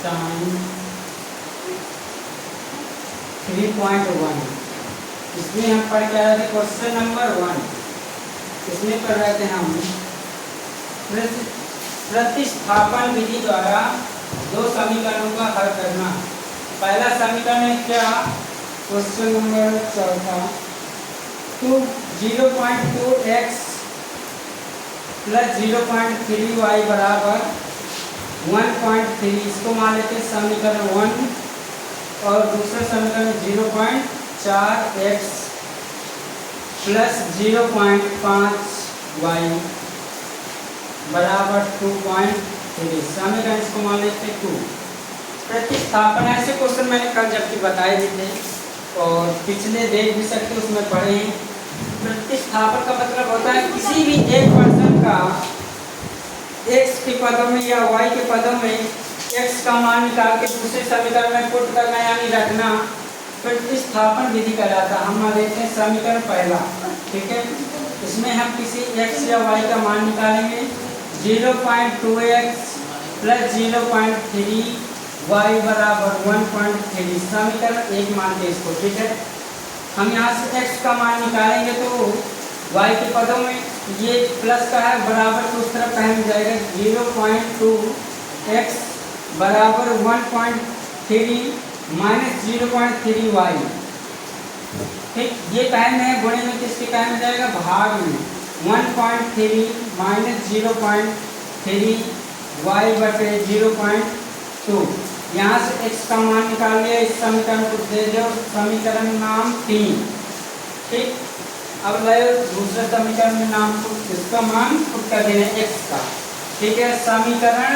Time 3.1। इसमें हम पढ़ के आए थे क्वेश्चन नंबर 1। इसमें पढ़ रहे थे हम प्रतिस्थापन विधि द्वारा दो समीकरणों का हल करना। पहला समीकरण है क्या, क्वेश्चन नंबर 4 तो 0.2x प्लस 0.3y बराबर 1.3, इसको मान लेते हैं समीकरण 1। और दूसरा समीकरण 0.4x प्लस 0.5y बराबर 2.3, समीकरण इसको मान लेते हैं 2। प्रतिस्थापन ऐसे क्वेश्चन मैंने कल जबकि बताए भी थे और पिछले देख भी सकते उसमें पढ़े हैं। प्रतिस्थापन का मतलब होता है किसी भी एक पर्सन का x के पदों में या y के पदों में x का मान निकाल के दूसरे समीकरण में पुट करना यानी रखना प्रतिस्थापन विधि कहलाता है। हम मान लेते हैं समीकरण पहला, ठीक है। इसमें हम किसी x या y का मान निकालेंगे। 0.2x प्लस 0.3y बराबर 1.3, समीकरण 1 मानते हैं इसको, ठीक है। हम यहाँ से x का मान निकालेंगे तो y के पदों में ये प्लस का है बराबर तो उस तरफ पहन जाएगा। 0.2x बराबर 1.3 माइनस 0.3y, ठीक। ये कायम है, गुणे में किसके कायम में जाएगा, भाग में 1.3 माइनस 0.3y बटे 0.2। यहाँ से x का मान निकाल लिया, इस समीकरण को दे दो समीकरण नाम 3, ठीक। अब लाओ दूसरे समीकरण में नाम को इसका मान पुट कर देना x का, ठीक है। समीकरण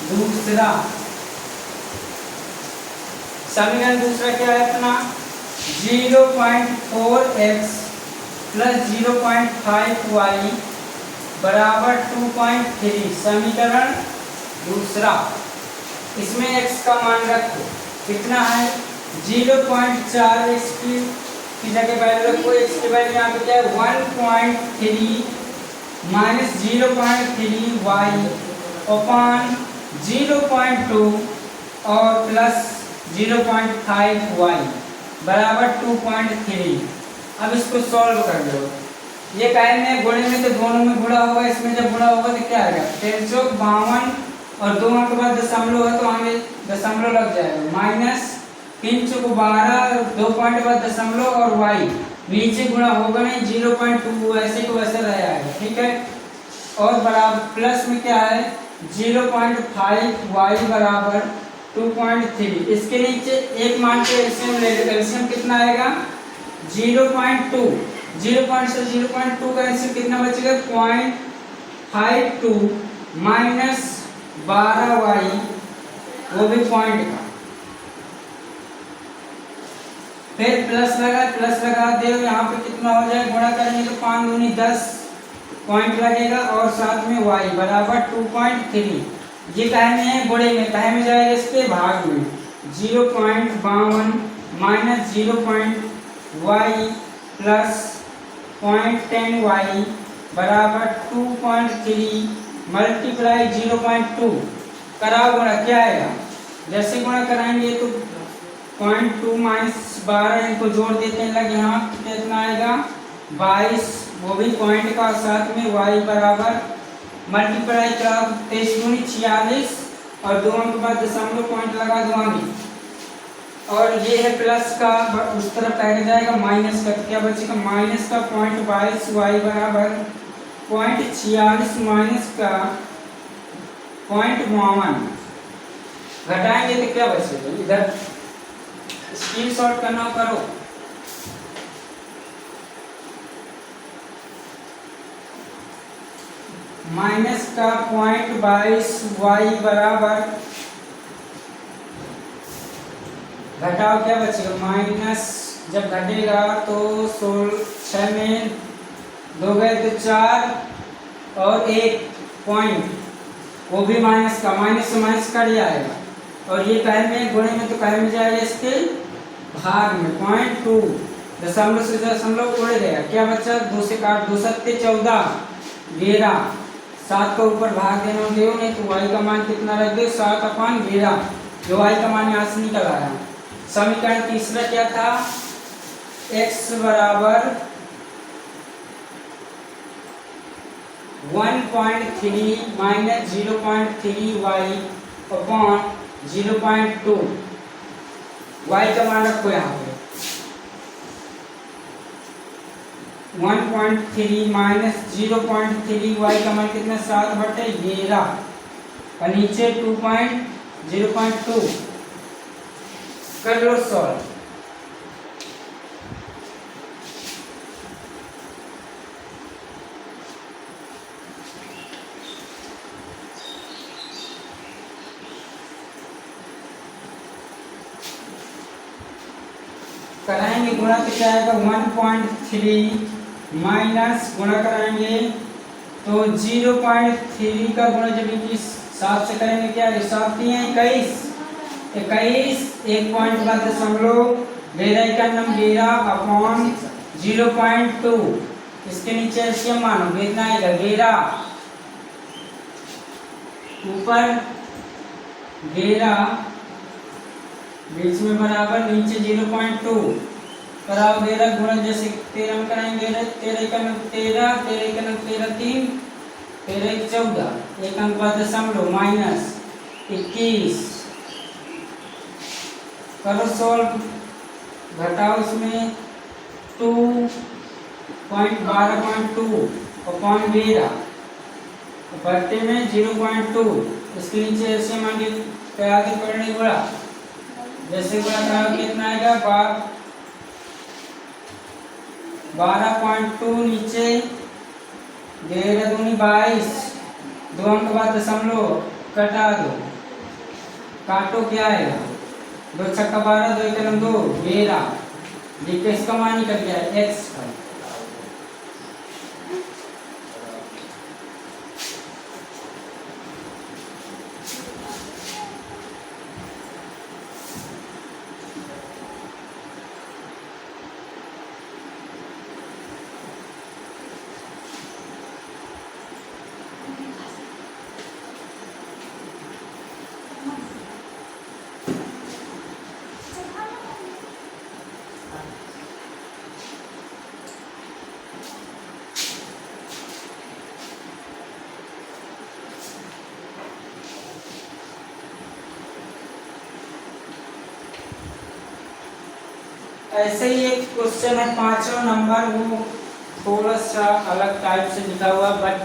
दूसरा, समीकरण दूसरा क्या है अपना, 0.4x प्लस 0.5y बराबर 2.3, समीकरण दूसरा। इसमें x का मान रखो, कितना है 0.4x की जगह वैल्यू रखो, x की वैल्यू यहाँ पे क्या है 1.3 माइनस 0.3y अपॉन 0.2 और प्लस 0.5y बराबर 2.3। अब इसको सॉल्व कर लो। ये कायम में गुणे में तो दोनों में गुणा होगा, इसमें जब गुणा होगा तो क्या आएगा 352 और 2 के बाद दशमलव है तो हमें दशमलव लग जाएगा, माइनस 3 चौक 12, 2 पॉइंट के बाद दशमलव और y नीचे गुणा होगा नहीं, 0.2 ऐसे को वैसे रह जाएगा, ठीक है। और बराबर प्लस में क्या है 0.5y बराबर 2.3। इसके नीचे एक मान के एलसीएम ले लो, एलसीएम कितना आएगा 0.2, 0 से 0.2 का एलसीएम कितना बचेगा 0.52 माइनस 12y वो भी पॉइंट का, फिर प्लस लगा दे, यहाँ पे कितना हो जाएगा गुणा करेंगे तो 5 दूनी 10 पॉइंट लगेगा और साथ में y बराबर 2.3। ये काहे में है गुणे में, काहे में जाएगा इसके भाग में 0.52 माइनस 0.y प्लस 0.10y बराबर 2.3 मल्टीप्लाई 0.2 कराओ गुणा, क्या आएगा जैसे गुणा कराएंगे तो 0.2 माइनस 12 इनको जोड़ देते हैं लगे, यहाँ कितना आएगा 22, वो भी पॉइंट का, साथ में y बराबर मल्टीप्लाई करा 23 दूनी 46 और 2 के बाद दशमलव पॉइंट लगा दूंगी और ये है प्लस का, उस तरफ पहले जाएगा माइनस का, तो क्या बचेगा माइनस का 0.22 y बराबर 0.46 माइनस का 0.52 घटाएंगे तो क्या बचेगा, इधर स्क्रीनशॉट करना करो। माइनस का 0.22 y बराबर घटाओ क्या बचेगा माइनस, जब घटेगा तो 6 में 2 गए तो 4 और 1 पॉइंट वो भी माइनस का, माइनस से माइनस कट जाएगा और ये काहे में गुणे में तो काहे में जाएगा इसके भाग में 0.2, दशमलव से दशमलव उड़ गया, क्या बचा 2 से काट 2 सत्ते 14 11 7 को ऊपर भाग देना दो, नहीं तो y का मान कितना रख दो 7/11, जो y का मान यहाँ से निकल आया। समीकरण तीसरा क्या था, x बराबर 1.3 माइनस 0.3y अपॉन 0.2, y का मान रखो यहाँ पे 1.3 माइनस 0.3y का मान कितना 7/11 और नीचे 0.2 कर लो सॉल्व। कराएंगे गुणा तो क्या आएगा 1.3 माइनस गुणा कराएंगे तो 0.3 का गुणा जब इनकी 7 से करेंगे क्या है 7 21 1 पॉइंट का दशमलव 11 अपॉन 0.2, इसके नीचे ऐसे मानो कितना आएगा 11 ऊपर 11 बीच में बराबर नीचे 0.2 कराओ 11 गुणा जैसे 13 में कराएंगे 13 का 13 13 का 13 3 13 14 एक अंक का दशमलव माइनस 21 करो सॉल्व, घटाओ इसमें 2.12.2 अपॉन 11 बट्टे में 0.2, इसके नीचे ऐसे मान लीजिए आगे पढ़ने बड़ा जैसे गुणा कराओ कितना आएगा 12.2 नीचे 11 दूनी 22, 2 अंक बाद दशमलव कटा दो, काटो क्या आएगा 2 छक्का 12 2 कलम 2 11, देखिए इसका मान निकल गया x का। ऐसे ही एक क्वेश्चन है 5वां नंबर, वो थोड़ा सा अलग टाइप से लिखा हुआ बट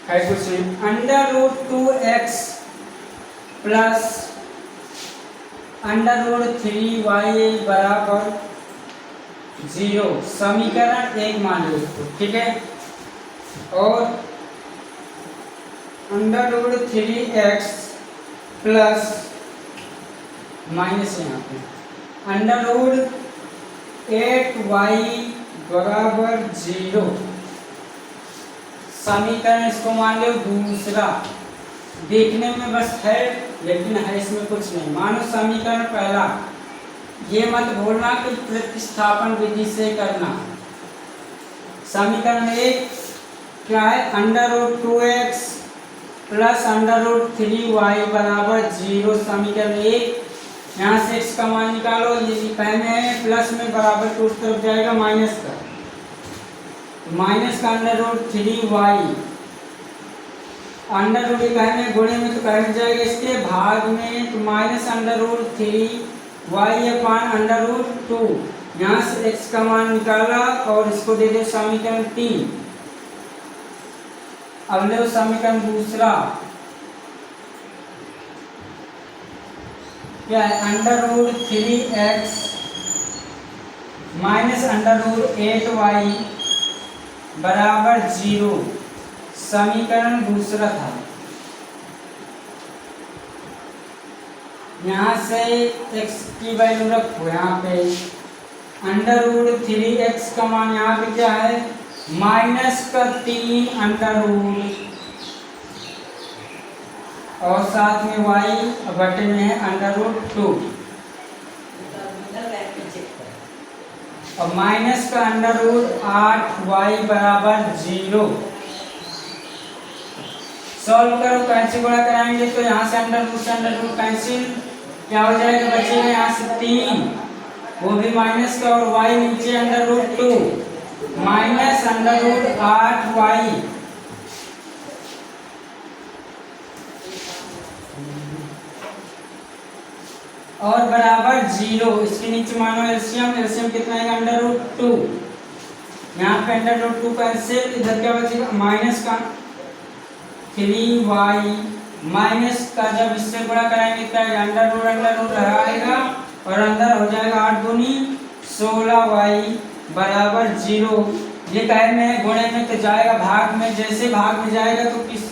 है कुछ √2x प्लस √3y बराबर 0 समीकरण 1 मान लो इसको, ठीक है। और √3x प्लस माइनस यहाँ पे √8y बराबर 0 समीकरण इसको मान लो दूसरा, देखने में बस है लेकिन है इसमें कुछ नहीं। मानो समीकरण पहला, ये मत भूलना कि प्रतिस्थापन विधि से करना। समीकरण 1 क्या है √2x प्लस √3y बराबर 0 समीकरण 1। यहाँ से x का मान निकालो, ये पहले है प्लस में बराबर तो उस तरफ जाएगा माइनस का, माइनस का √3y √3 कहने गुणे में तो कट जाएगा, इसके भाग में तो माइनस √3y अपान √2। यहाँ से x का मान निकाला और इसको दे दो समीकरण 3। अब लो समीकरण दूसरा, क्या है √3x माइनस √8y बराबर 0 समीकरण दूसरा था। यहाँ से x की वैल्यू रखो, यहाँ पे √3x का मान यहाँ पे क्या है माइनस का 3 और साथ में y बटे में है √2 और माइनस का √8y बराबर 0 सॉल्व करो, कैंसिल गुणा कराएंगे तो यहाँ से अंडर रूट कैंसिल, क्या हो जाएगा, बचेगा यहाँ से 3, वो भी माइनस का, और y नीचे under root 2 minus under root 8y, और बराबर 0। इसके नीचे मानो एलसीएम, एलसीएम कितना है, अंडर रूट 2, यहाँ पे अंडर रूट 2 कैंसिल, इधर क्या बचेगा माइनस का 3y, माइनस का जब इससे गुणा कराएंगे क्या अंडर रूट आएगा, और अंदर हो जाएगा 8 दूनी 16y बराबर 0। ये कहे में गुणे में तो जाएगा भाग में, जैसे भाग में जाएगा तो किस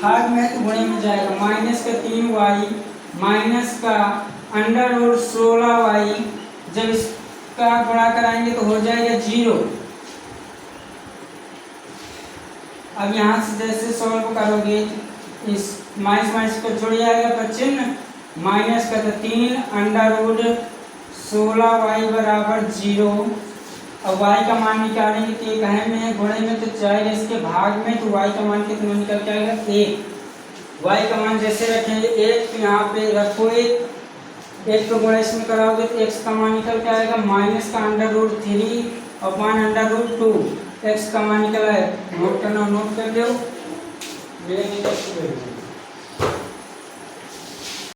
भाग में तो गुणे में जाएगा, माइनस का 3y माइनस का अंडर रूट 16y, जब इसका गुणा कराएंगे तो हो जाएगा 0। अब यहाँ से जैसे सॉल्व करोगे, इस माइनस माइनस को जोड़ जाएगा पर चिन्ह माइनस का, तो 3 अंडर रूट 16y बराबर 0। अब y का मान निकालेंगे तो एक अहम है, गुणे में तो जाएगा इसके भाग में, तो y का मान कितना निकल के आएगा 1। y का मान जैसे रखेंगे 1, तो यहाँ पे रखो 1 को गुणा इसमें कराओगे तो x का मान निकल के आएगा माइनस का अंडर रूट 3 और मान अंडर रूट 2, x का मान निकला है, नोट करना, नोट कर लो।